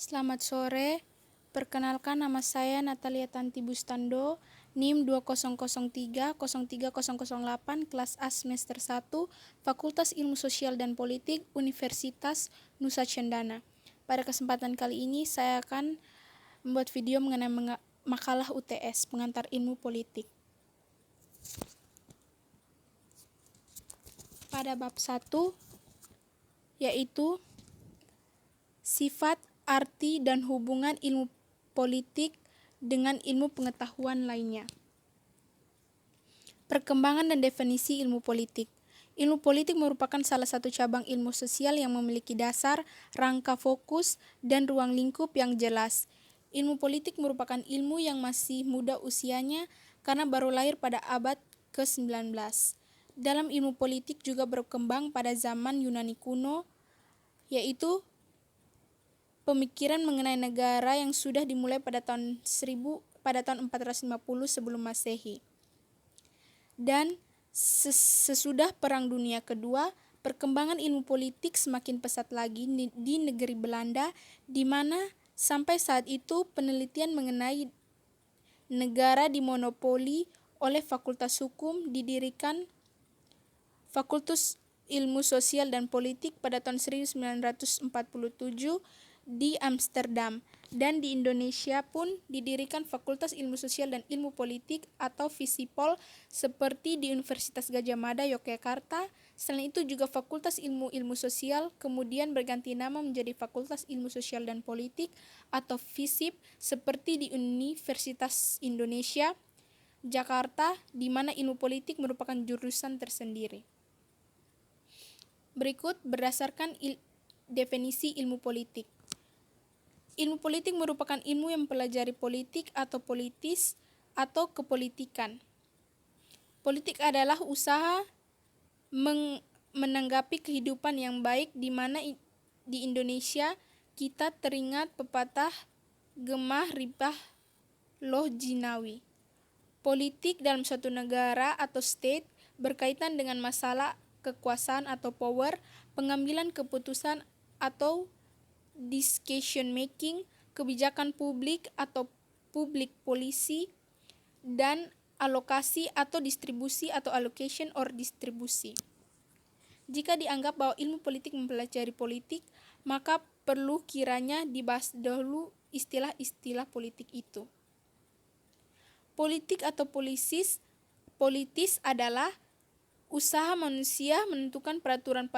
Selamat sore, perkenalkan nama saya Natalia Tanti Bustando, NIM 2003-03008, kelas A semester 1, Fakultas Ilmu Sosial dan Politik, Universitas Nusa Cendana. Pada kesempatan kali ini saya akan membuat video mengenai makalah UTS, pengantar ilmu politik. Pada bab 1, yaitu sifat, arti, dan hubungan ilmu politik dengan ilmu pengetahuan lainnya. Perkembangan dan definisi ilmu politik. Ilmu politik merupakan salah satu cabang ilmu sosial yang memiliki dasar, rangka fokus, dan ruang lingkup yang jelas. Ilmu politik merupakan ilmu yang masih muda usianya karena baru lahir pada abad ke-19. Dalam ilmu politik juga berkembang pada zaman Yunani kuno, yaitu pemikiran mengenai negara yang sudah dimulai pada tahun 450 sebelum Masehi. Dan sesudah Perang Dunia Kedua, perkembangan ilmu politik semakin pesat lagi di negeri Belanda, di mana sampai saat itu penelitian mengenai negara dimonopoli oleh Fakultas Hukum didirikan Fakultas Ilmu Sosial dan Politik pada tahun 1947 di Amsterdam, dan di Indonesia pun didirikan Fakultas Ilmu Sosial dan Ilmu Politik atau Fisipol seperti di Universitas Gadjah Mada, Yogyakarta. Selain itu juga Fakultas Ilmu Sosial kemudian berganti nama menjadi Fakultas Ilmu Sosial dan Politik atau FISIP seperti di Universitas Indonesia, Jakarta, di mana ilmu politik merupakan jurusan tersendiri. Berikut berdasarkan definisi ilmu politik. Ilmu politik merupakan ilmu yang mempelajari politik atau politis atau kepolitikan. Politik adalah usaha menanggapi kehidupan yang baik, di mana di Indonesia kita teringat pepatah gemah ripah loh jinawi. Politik dalam suatu negara atau state berkaitan dengan masalah kekuasaan atau power, pengambilan keputusan atau decision making, kebijakan publik atau public policy, dan alokasi atau distribusi atau allocation or distribusi. Jika dianggap bahwa ilmu politik mempelajari politik, maka perlu kiranya dibahas dahulu istilah-istilah politik itu. Politik atau politis adalah usaha manusia menentukan peraturan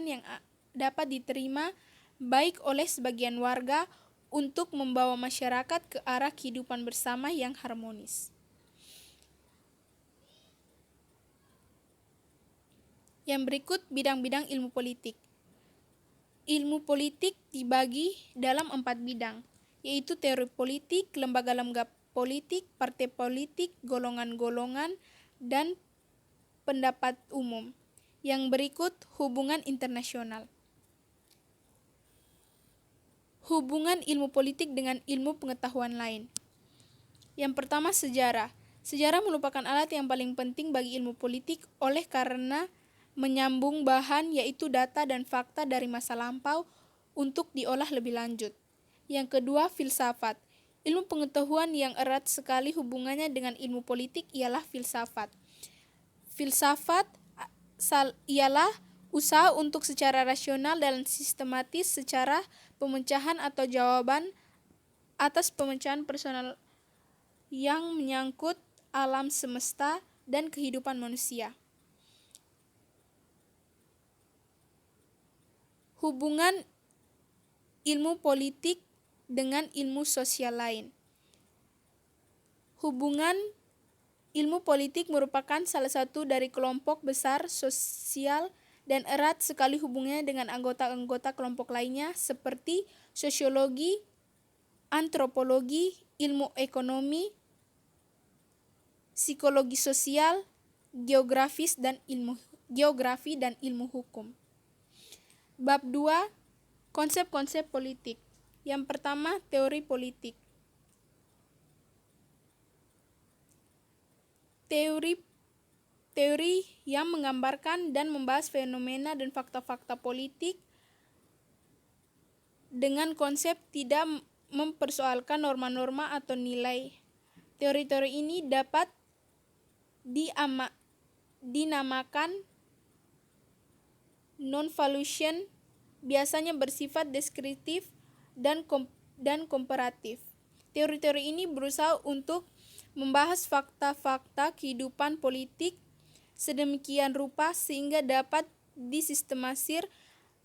yang dapat diterima baik oleh sebagian warga untuk membawa masyarakat ke arah kehidupan bersama yang harmonis. Yang berikut bidang-bidang ilmu politik. Ilmu politik dibagi dalam 4 bidang, yaitu teori politik, lembaga-lembaga politik, partai politik, golongan-golongan, dan pendapat umum. Yang berikut hubungan internasional. Hubungan ilmu politik dengan ilmu pengetahuan lain. Yang pertama, sejarah. Sejarah merupakan alat yang paling penting bagi ilmu politik oleh karena menyambung bahan, yaitu data dan fakta dari masa lampau untuk diolah lebih lanjut. Yang kedua, filsafat. Ilmu pengetahuan yang erat sekali hubungannya dengan ilmu politik ialah filsafat. Filsafat ialah usaha untuk secara rasional dan sistematis secara pemecahan atau jawaban atas pemecahan personal yang menyangkut alam semesta dan kehidupan manusia. Hubungan ilmu politik dengan ilmu sosial lain. Hubungan ilmu politik merupakan salah satu dari kelompok besar sosial dan erat sekali hubungannya dengan anggota-anggota kelompok lainnya seperti sosiologi, antropologi, ilmu ekonomi, psikologi sosial, geografi dan ilmu hukum. Bab 2, konsep-konsep politik. Yang pertama, teori politik. Teori yang menggambarkan dan membahas fenomena dan fakta-fakta politik dengan konsep tidak mempersoalkan norma-norma atau nilai. Teori-teori ini dapat dinamakan non-valuation, biasanya bersifat deskriptif dan komparatif. Teori-teori ini berusaha untuk membahas fakta-fakta kehidupan politik sedemikian rupa sehingga dapat disistematisir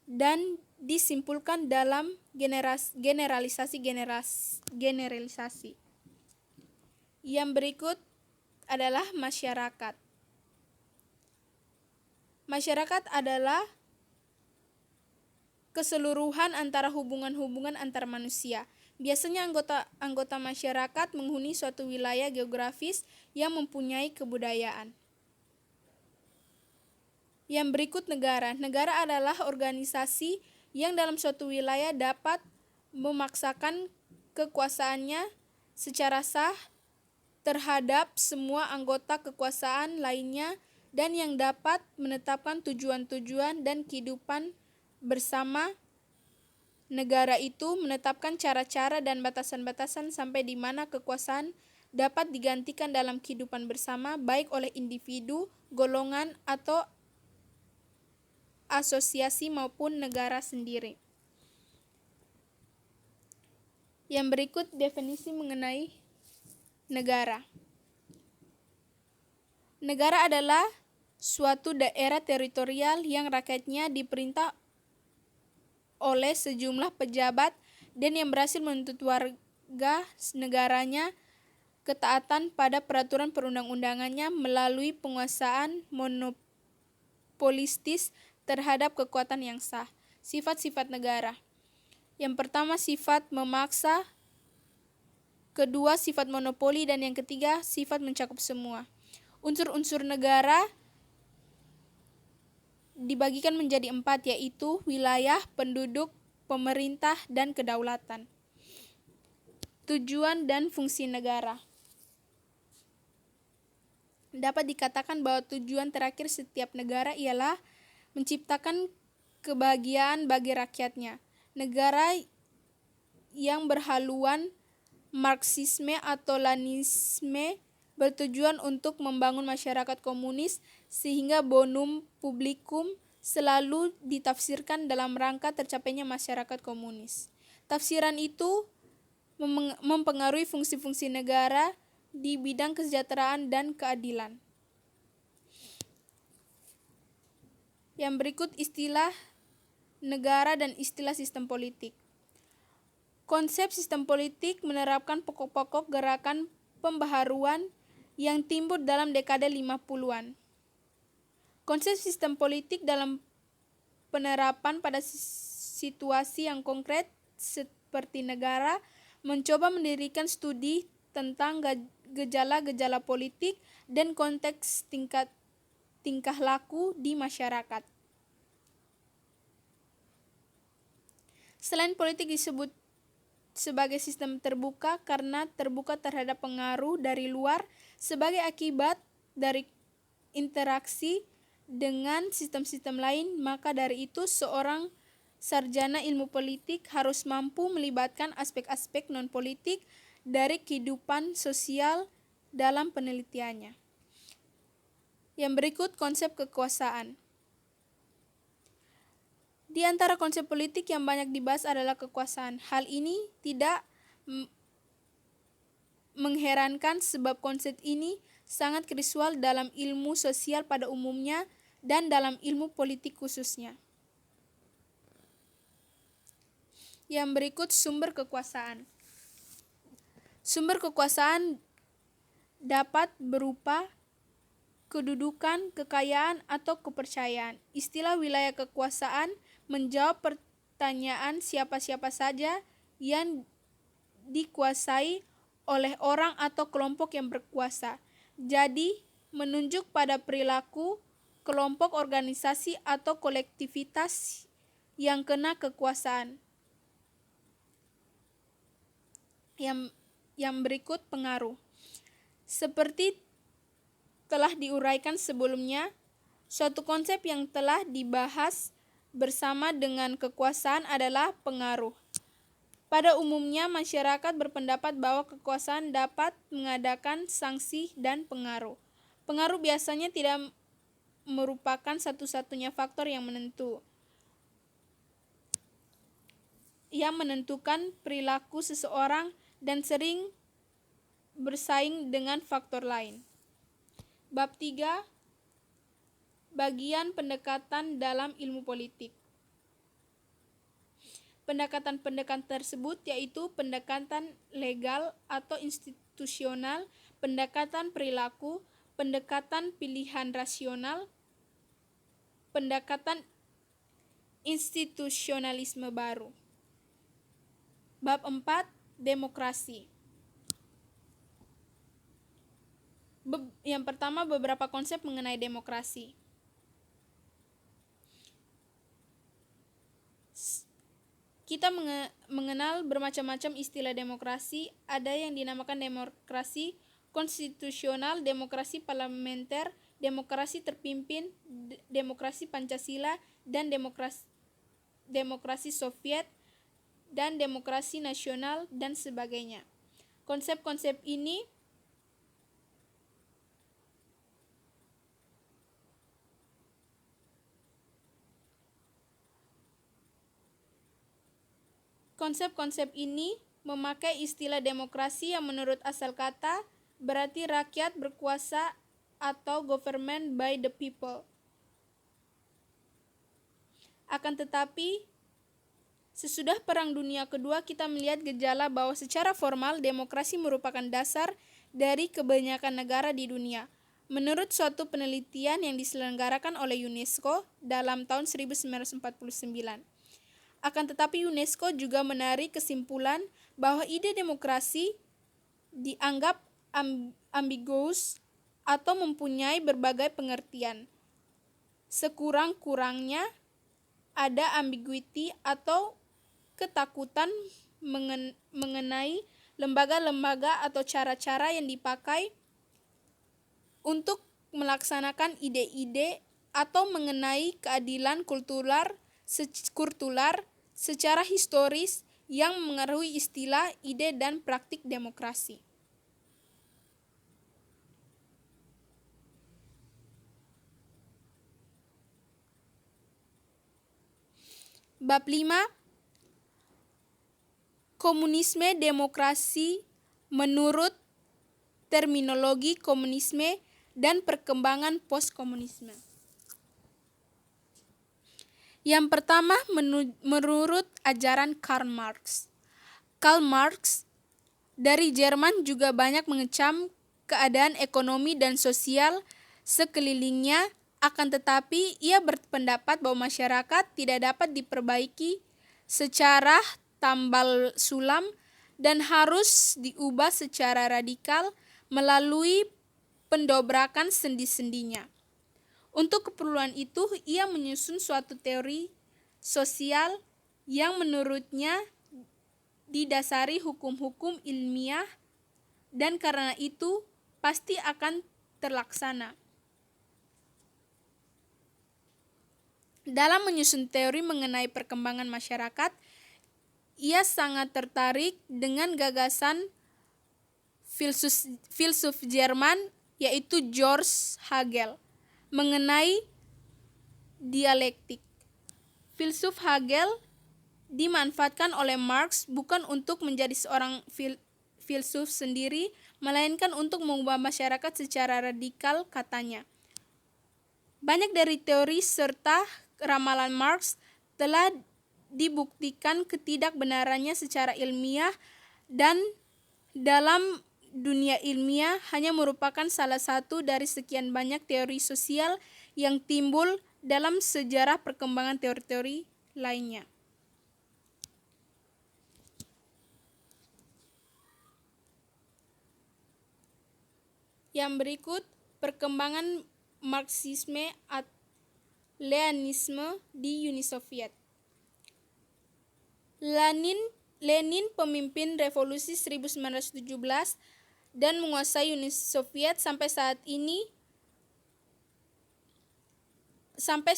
dan disimpulkan dalam generalisasi. Yang berikut adalah masyarakat. Masyarakat adalah keseluruhan antara hubungan-hubungan antar manusia. Biasanya anggota masyarakat menghuni suatu wilayah geografis yang mempunyai kebudayaan. Yang berikut negara. Negara adalah organisasi yang dalam suatu wilayah dapat memaksakan kekuasaannya secara sah terhadap semua anggota kekuasaan lainnya dan yang dapat menetapkan tujuan-tujuan dan kehidupan bersama. Negara itu menetapkan cara-cara dan batasan-batasan sampai di mana kekuasaan dapat digantikan dalam kehidupan bersama, baik oleh individu, golongan, atau asosiasi maupun negara sendiri. Yang berikut definisi mengenai negara. Negara adalah suatu daerah teritorial yang rakyatnya diperintah oleh sejumlah pejabat dan yang berhasil menuntut warga negaranya ketaatan pada peraturan perundang-undangannya melalui penguasaan monopolistis terhadap kekuatan yang sah. Sifat-sifat negara. Yang pertama, sifat memaksa. Kedua, sifat monopoli. Dan yang ketiga, sifat mencakup semua. Unsur-unsur negara dibagikan menjadi 4, yaitu wilayah, penduduk, pemerintah, dan kedaulatan. Tujuan dan fungsi negara. Dapat dikatakan bahwa tujuan terakhir setiap negara ialah menciptakan kebahagiaan bagi rakyatnya. Negara yang berhaluan Marxisme atau Leninisme bertujuan untuk membangun masyarakat komunis sehingga bonum publicum selalu ditafsirkan dalam rangka tercapainya masyarakat komunis. Tafsiran itu mempengaruhi fungsi-fungsi negara di bidang kesejahteraan dan keadilan. Yang berikut istilah negara dan istilah sistem politik. Konsep sistem politik menerapkan pokok-pokok gerakan pembaharuan yang timbul dalam dekade 50-an. Konsep sistem politik dalam penerapan pada situasi yang konkret seperti negara mencoba mendirikan studi tentang gejala-gejala politik dan konteks tingkah laku di masyarakat. Selain politik disebut sebagai sistem terbuka karena terbuka terhadap pengaruh dari luar sebagai akibat dari interaksi dengan sistem-sistem lain, maka dari itu seorang sarjana ilmu politik harus mampu melibatkan aspek-aspek non-politik dari kehidupan sosial dalam penelitiannya. Yang berikut konsep kekuasaan. Di antara konsep politik yang banyak dibahas adalah kekuasaan. Hal ini tidak mengherankan sebab konsep ini sangat krusial dalam ilmu sosial pada umumnya dan dalam ilmu politik khususnya. Yang berikut sumber kekuasaan. Sumber kekuasaan dapat berupa kedudukan, kekayaan, atau kepercayaan. Istilah wilayah kekuasaan menjawab pertanyaan siapa-siapa saja yang dikuasai oleh orang atau kelompok yang berkuasa. Jadi, menunjuk pada perilaku kelompok, organisasi, atau kolektivitas yang kena kekuasaan. Yang berikut pengaruh. Seperti telah diuraikan sebelumnya, suatu konsep yang telah dibahas bersama dengan kekuasaan adalah pengaruh. Pada umumnya, masyarakat berpendapat bahwa kekuasaan dapat mengadakan sanksi dan pengaruh. Pengaruh biasanya tidak merupakan satu-satunya faktor yang menentukan perilaku seseorang dan sering bersaing dengan faktor lain. Bab 3, bagian pendekatan dalam ilmu politik. Pendekatan-pendekatan tersebut yaitu pendekatan legal atau institusional, pendekatan perilaku, pendekatan pilihan rasional, pendekatan institusionalisme baru. Bab 4, demokrasi. Yang pertama, beberapa konsep mengenai demokrasi. Kita mengenal bermacam-macam istilah demokrasi. Ada yang dinamakan demokrasi konstitusional, demokrasi parlementer, demokrasi terpimpin, demokrasi Pancasila, dan demokrasi Soviet, dan demokrasi nasional, dan sebagainya. Konsep-konsep ini memakai istilah demokrasi yang menurut asal kata berarti rakyat berkuasa atau government by the people. Akan tetapi, sesudah Perang Dunia Kedua kita melihat gejala bahwa secara formal demokrasi merupakan dasar dari kebanyakan negara di dunia. Menurut suatu penelitian yang diselenggarakan oleh UNESCO dalam tahun 1949. Akan tetapi UNESCO juga menarik kesimpulan bahwa ide demokrasi dianggap ambiguous atau mempunyai berbagai pengertian. Sekurang-kurangnya ada ambiguity atau ketakutan mengenai lembaga-lembaga atau cara-cara yang dipakai untuk melaksanakan ide-ide atau mengenai keadilan kultural secara historis yang mengaruhi istilah, ide, dan praktik demokrasi. Bab 5, komunisme demokrasi menurut terminologi komunisme dan perkembangan postkomunisme. Yang pertama, menurut ajaran Karl Marx. Karl Marx dari Jerman juga banyak mengecam keadaan ekonomi dan sosial sekelilingnya, akan tetapi ia berpendapat bahwa masyarakat tidak dapat diperbaiki secara tambal sulam dan harus diubah secara radikal melalui pendobrakan sendi-sendinya. Untuk keperluan itu, ia menyusun suatu teori sosial yang menurutnya didasari hukum-hukum ilmiah dan karena itu pasti akan terlaksana. Dalam menyusun teori mengenai perkembangan masyarakat, ia sangat tertarik dengan gagasan filsuf Jerman yaitu George Hegel mengenai dialektik. Filsuf Hegel dimanfaatkan oleh Marx bukan untuk menjadi seorang filsuf sendiri, melainkan untuk mengubah masyarakat secara radikal, katanya. Banyak dari teori serta ramalan Marx telah dibuktikan ketidakbenarannya secara ilmiah dan dalam dunia ilmiah hanya merupakan salah satu dari sekian banyak teori sosial yang timbul dalam sejarah perkembangan teori-teori lainnya. Yang berikut, perkembangan Marxisme atau Leanisme di Uni Soviet. Lenin pemimpin revolusi 1917 dan menguasai Uni Soviet sampai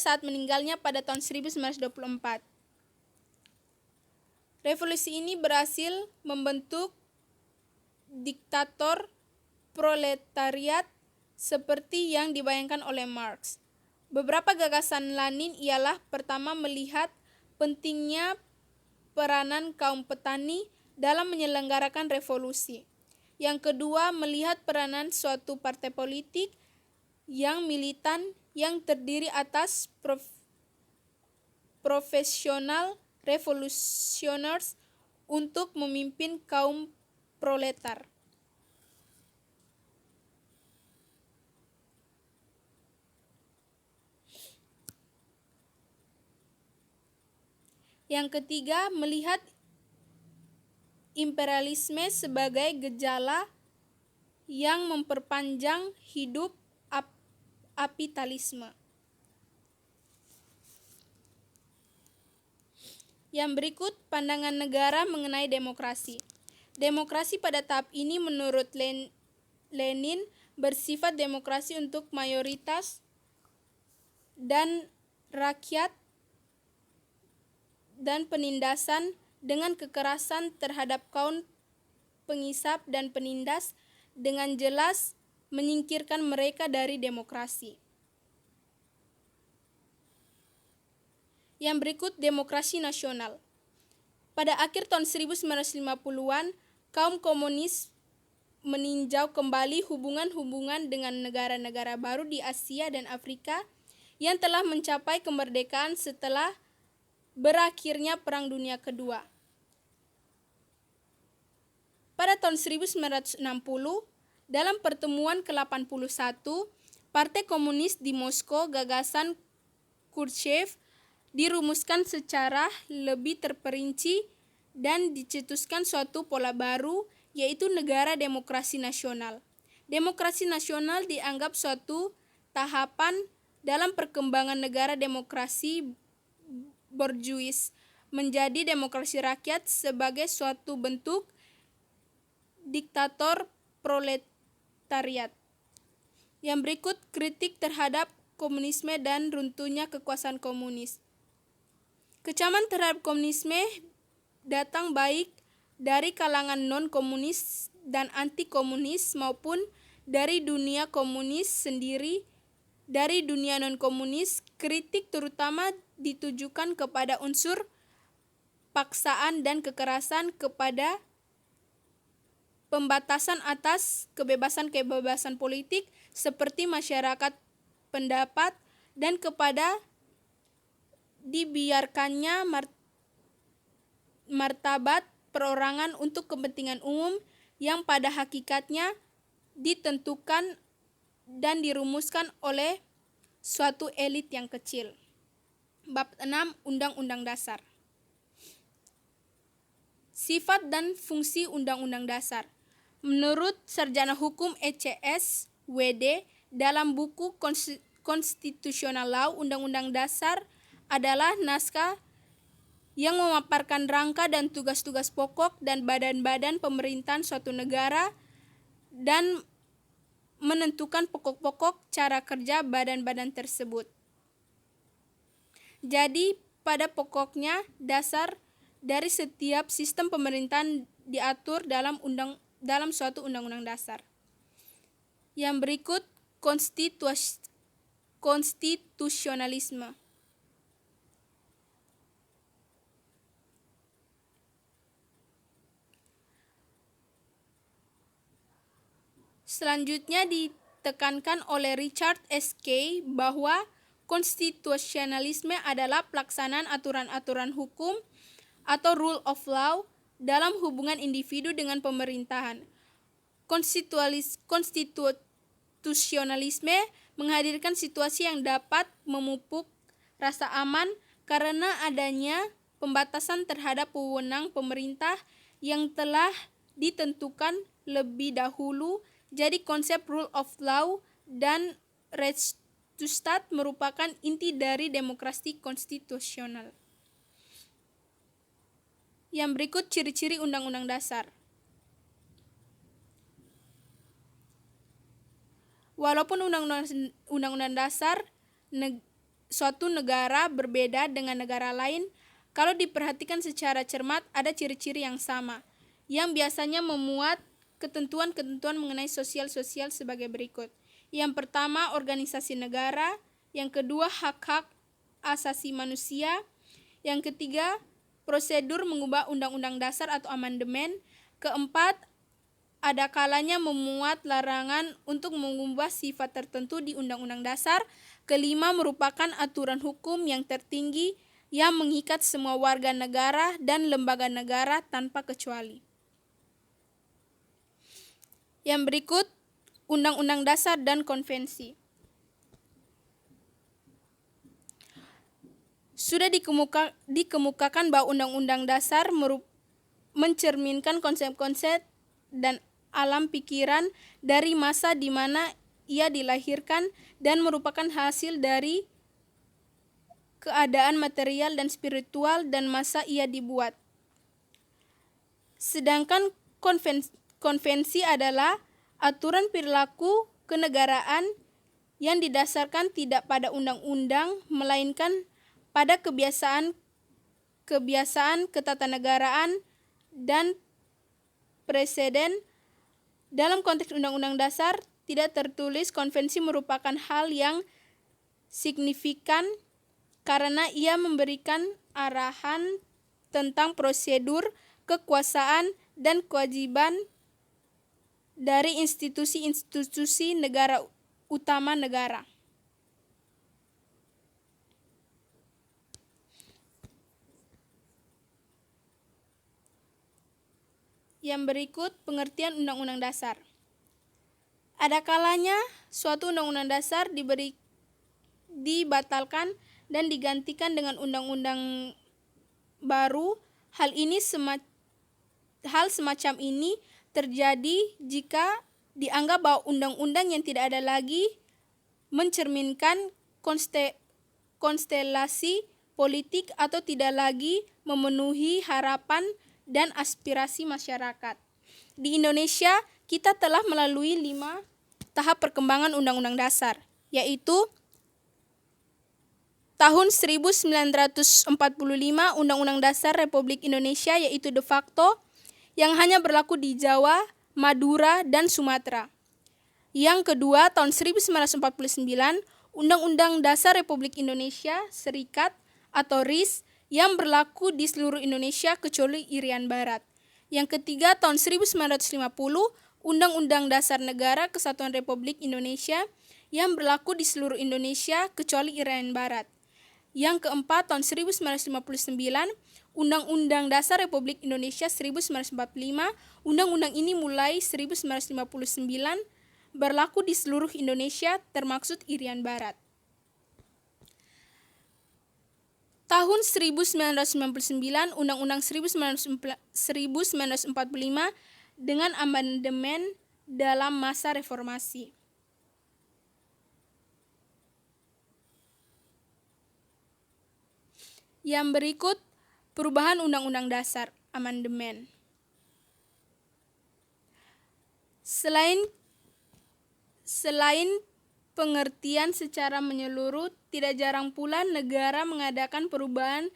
saat meninggalnya pada tahun 1924. Revolusi ini berhasil membentuk diktator proletariat seperti yang dibayangkan oleh Marx. Beberapa gagasan Lenin ialah: pertama, melihat pentingnya peranan kaum petani dalam menyelenggarakan revolusi. Yang kedua, melihat peranan suatu partai politik yang militan yang terdiri atas profesional revolutioners untuk memimpin kaum proletar. Yang ketiga, melihat imperialisme sebagai gejala yang memperpanjang hidup kapitalisme. Yang berikut, pandangan negara mengenai demokrasi. Demokrasi pada tahap ini menurut Lenin bersifat demokrasi untuk mayoritas dan rakyat dan penindasan dengan kekerasan terhadap kaum pengisap dan penindas dengan jelas menyingkirkan mereka dari demokrasi. Yang berikut, demokrasi nasional. Pada akhir tahun 1950-an, kaum komunis meninjau kembali hubungan-hubungan dengan negara-negara baru di Asia dan Afrika yang telah mencapai kemerdekaan setelah berakhirnya Perang Dunia Kedua. Pada tahun 1960, dalam pertemuan ke-81, Partai Komunis di Moskow, gagasan Khrushchev dirumuskan secara lebih terperinci dan dicetuskan suatu pola baru, yaitu negara demokrasi nasional. Demokrasi nasional dianggap suatu tahapan dalam perkembangan negara demokrasi borjuis menjadi demokrasi rakyat sebagai suatu bentuk diktator proletariat. Yang berikut, kritik terhadap komunisme dan runtuhnya kekuasaan komunis. Kecaman terhadap komunisme datang baik dari kalangan non-komunis dan anti-komunis maupun dari dunia komunis sendiri. Dari dunia non-komunis, kritik terutama ditujukan kepada unsur paksaan dan kekerasan, kepada pembatasan atas kebebasan-kebebasan politik seperti masyarakat pendapat, dan kepada dibiarkannya martabat perorangan untuk kepentingan umum yang pada hakikatnya ditentukan dan dirumuskan oleh suatu elit yang kecil. Bab 6, Undang-Undang Dasar. Sifat dan fungsi Undang-Undang Dasar. Menurut sarjana hukum ECS WD dalam buku Constitutional Law, Undang-Undang Dasar adalah naskah yang memaparkan rangka dan tugas-tugas pokok dan badan-badan pemerintahan suatu negara dan menentukan pokok-pokok cara kerja badan-badan tersebut. Jadi, pada pokoknya dasar dari setiap sistem pemerintahan diatur dalam suatu undang-undang dasar. Yang berikut, konstitusionalisme. Selanjutnya ditekankan oleh Richard S. Kay bahwa konstitusionalisme adalah pelaksanaan aturan-aturan hukum atau rule of law dalam hubungan individu dengan pemerintahan. Konstitusionalisme menghadirkan situasi yang dapat memupuk rasa aman karena adanya pembatasan terhadap wewenang pemerintah yang telah ditentukan lebih dahulu. Jadi konsep rule of law dan Rechtsstaat merupakan inti dari demokrasi konstitusional. Yang berikut, ciri-ciri Undang-Undang Dasar. Walaupun Undang-Undang Dasar suatu negara berbeda dengan negara lain Kalau diperhatikan secara cermat, ada ciri-ciri yang sama, yang biasanya memuat ketentuan-ketentuan mengenai sosial-sosial sebagai berikut. Yang pertama, organisasi negara. Yang kedua, hak-hak asasi manusia. Yang ketiga, prosedur mengubah undang-undang dasar atau amandemen. Keempat, ada kalanya memuat larangan untuk mengubah sifat tertentu di undang-undang dasar. Kelima, merupakan aturan hukum yang tertinggi yang mengikat semua warga negara dan lembaga negara tanpa kecuali. Yang berikut, Undang-Undang Dasar dan Konvensi. Sudah dikemukakan bahwa Undang-Undang Dasar mencerminkan konsep-konsep dan alam pikiran dari masa di mana ia dilahirkan dan merupakan hasil dari keadaan material dan spiritual dan masa ia dibuat. Sedangkan konvensi adalah aturan perilaku kenegaraan yang didasarkan tidak pada undang-undang melainkan pada kebiasaan ketatanegaraan dan preseden. Dalam konteks Undang-Undang Dasar tidak tertulis, konvensi merupakan hal yang signifikan karena ia memberikan arahan tentang prosedur, kekuasaan, dan kewajiban dari institusi-institusi negara utama negara. Yang berikut, pengertian Undang-Undang Dasar. Ada kalanya suatu Undang-Undang Dasar dibatalkan dan digantikan dengan undang-undang baru. Hal semacam ini terjadi jika dianggap bahwa undang-undang yang tidak ada lagi mencerminkan konstelasi politik atau tidak lagi memenuhi harapan dan aspirasi masyarakat. Di Indonesia, kita telah melalui 5 tahap perkembangan Undang-Undang Dasar, yaitu tahun 1945 Undang-Undang Dasar Republik Indonesia, yaitu de facto, yang hanya berlaku di Jawa, Madura, dan Sumatera. Yang kedua, tahun 1949 Undang-Undang Dasar Republik Indonesia Serikat atau RIS yang berlaku di seluruh Indonesia kecuali Irian Barat. Yang ketiga, tahun 1950 Undang-Undang Dasar Negara Kesatuan Republik Indonesia yang berlaku di seluruh Indonesia kecuali Irian Barat. Yang keempat, tahun 1959, Undang-Undang Dasar Republik Indonesia 1945. Undang-undang ini mulai 1959 berlaku di seluruh Indonesia termasuk Irian Barat. Tahun 1999, Undang-Undang 1945 dengan amandemen dalam masa reformasi. Yang berikut, perubahan Undang-Undang Dasar, amandemen. Selain pengertian secara menyeluruh, tidak jarang pula negara mengadakan perubahan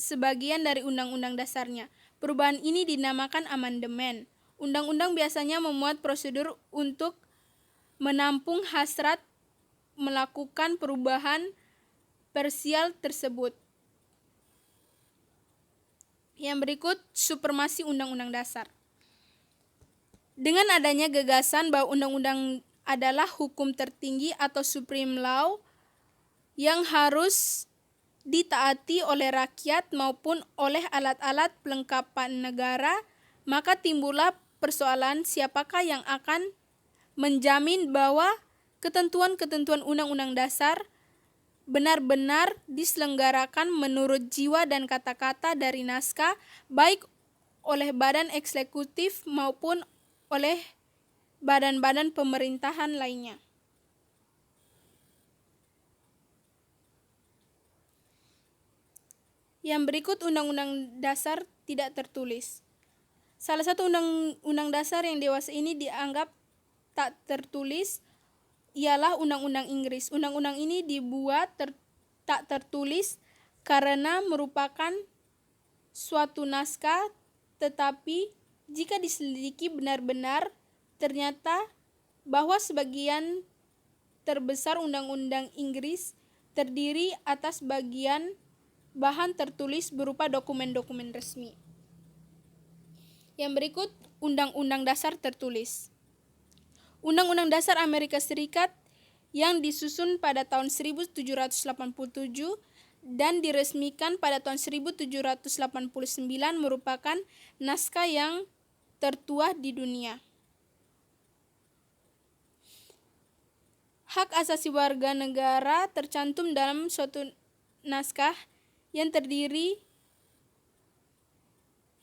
sebagian dari undang-undang dasarnya. Perubahan ini dinamakan amandemen. Undang-undang biasanya memuat prosedur untuk menampung hasrat melakukan perubahan parsial tersebut. Yang berikut, supremasi Undang-Undang Dasar. Dengan adanya gagasan bahwa undang-undang adalah hukum tertinggi atau supreme law yang harus ditaati oleh rakyat maupun oleh alat-alat pelengkapan negara, maka timbullah persoalan siapakah yang akan menjamin bahwa ketentuan-ketentuan Undang-Undang Dasar benar-benar diselenggarakan menurut jiwa dan kata-kata dari naskah, baik oleh badan eksekutif maupun oleh badan-badan pemerintahan lainnya. Yang berikut, Undang-Undang Dasar tidak tertulis. Salah satu undang-undang dasar yang dewasa ini dianggap tak tertulis ialah Undang-Undang Inggris. Undang-undang ini dibuat tak tertulis karena merupakan suatu naskah, tetapi jika diselidiki benar-benar, ternyata bahwa sebagian terbesar undang-undang Inggris terdiri atas bagian bahan tertulis berupa dokumen-dokumen resmi. Yang berikut, Undang-Undang Dasar tertulis. Undang-Undang Dasar Amerika Serikat yang disusun pada tahun 1787 dan diresmikan pada tahun 1789 merupakan naskah yang tertua di dunia. Hak asasi warga negara tercantum dalam suatu naskah yang terdiri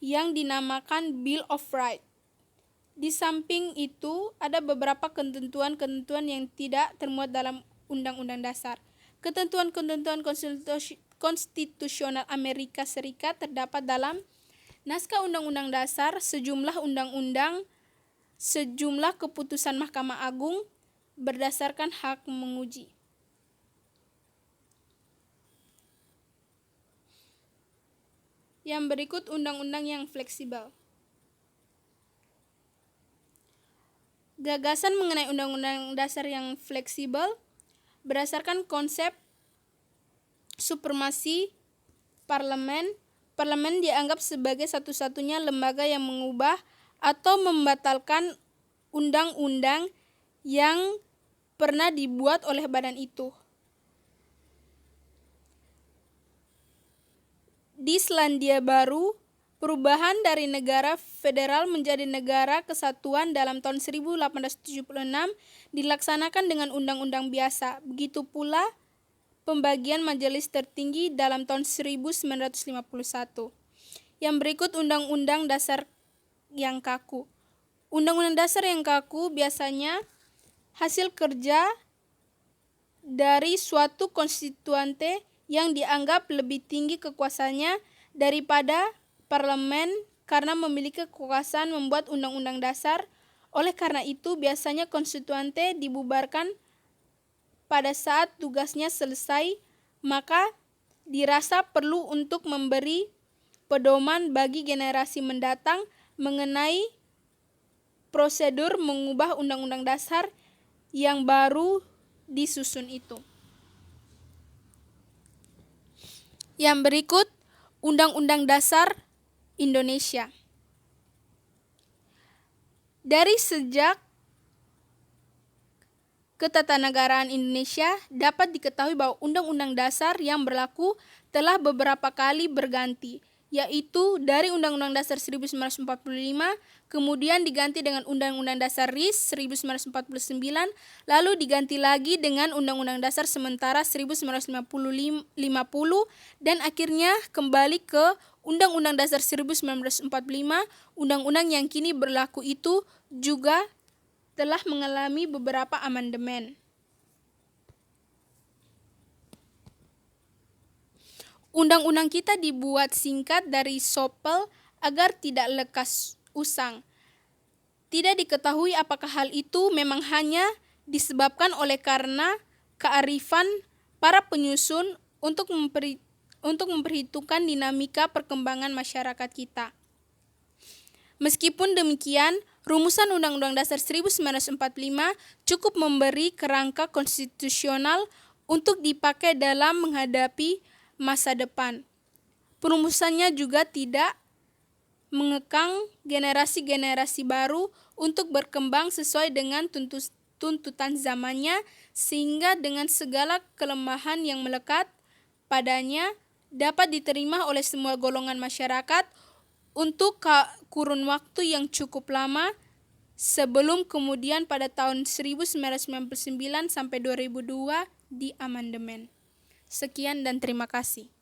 yang dinamakan Bill of Rights. Di samping itu, ada beberapa ketentuan-ketentuan yang tidak termuat dalam Undang-Undang Dasar. Ketentuan-ketentuan konstitusional Amerika Serikat terdapat dalam naskah Undang-Undang Dasar, sejumlah undang-undang, sejumlah keputusan Mahkamah Agung berdasarkan hak menguji. Yang berikut, undang-undang yang fleksibel. Gagasan mengenai Undang-Undang Dasar yang fleksibel berdasarkan konsep supremasi parlemen. Parlemen dianggap sebagai satu-satunya lembaga yang mengubah atau membatalkan undang-undang yang pernah dibuat oleh badan itu. Di Selandia Baru, perubahan dari negara federal menjadi negara kesatuan dalam tahun 1876 dilaksanakan dengan undang-undang biasa. Begitu pula pembagian majelis tertinggi dalam tahun 1951. Yang berikut, Undang-Undang Dasar yang kaku. Undang-Undang Dasar yang kaku biasanya hasil kerja dari suatu konstituante yang dianggap lebih tinggi kekuasaannya daripada parlemen karena memiliki kekuasaan membuat undang-undang dasar. Oleh karena itu, biasanya konstituante dibubarkan pada saat tugasnya selesai, maka dirasa perlu untuk memberi pedoman bagi generasi mendatang mengenai prosedur mengubah undang-undang dasar yang baru disusun itu. Yang berikut, Undang-Undang Dasar Indonesia. Dari sejak ketatanegaraan Indonesia dapat diketahui bahwa Undang-Undang Dasar yang berlaku telah beberapa kali berganti, yaitu dari Undang-Undang Dasar 1945, kemudian diganti dengan Undang-Undang Dasar RI 1949, lalu diganti lagi dengan Undang-Undang Dasar Sementara 1950, dan akhirnya kembali ke Undang-Undang Dasar 1945. Undang-undang yang kini berlaku itu juga telah mengalami beberapa amandemen. Undang-undang kita dibuat singkat dari sopel agar tidak lekas usang. Tidak diketahui apakah hal itu memang hanya disebabkan oleh karena kearifan para penyusun untuk memperhitungkan dinamika perkembangan masyarakat kita. Meskipun demikian, rumusan Undang-Undang Dasar 1945 cukup memberi kerangka konstitusional untuk dipakai dalam menghadapi masa depan. Perumusannya juga tidak mengekang generasi-generasi baru untuk berkembang sesuai dengan tuntutan zamannya, sehingga dengan segala kelemahan yang melekat padanya dapat diterima oleh semua golongan masyarakat untuk kurun waktu yang cukup lama sebelum kemudian pada tahun 1999 sampai 2002 diamandemen. Sekian dan terima kasih.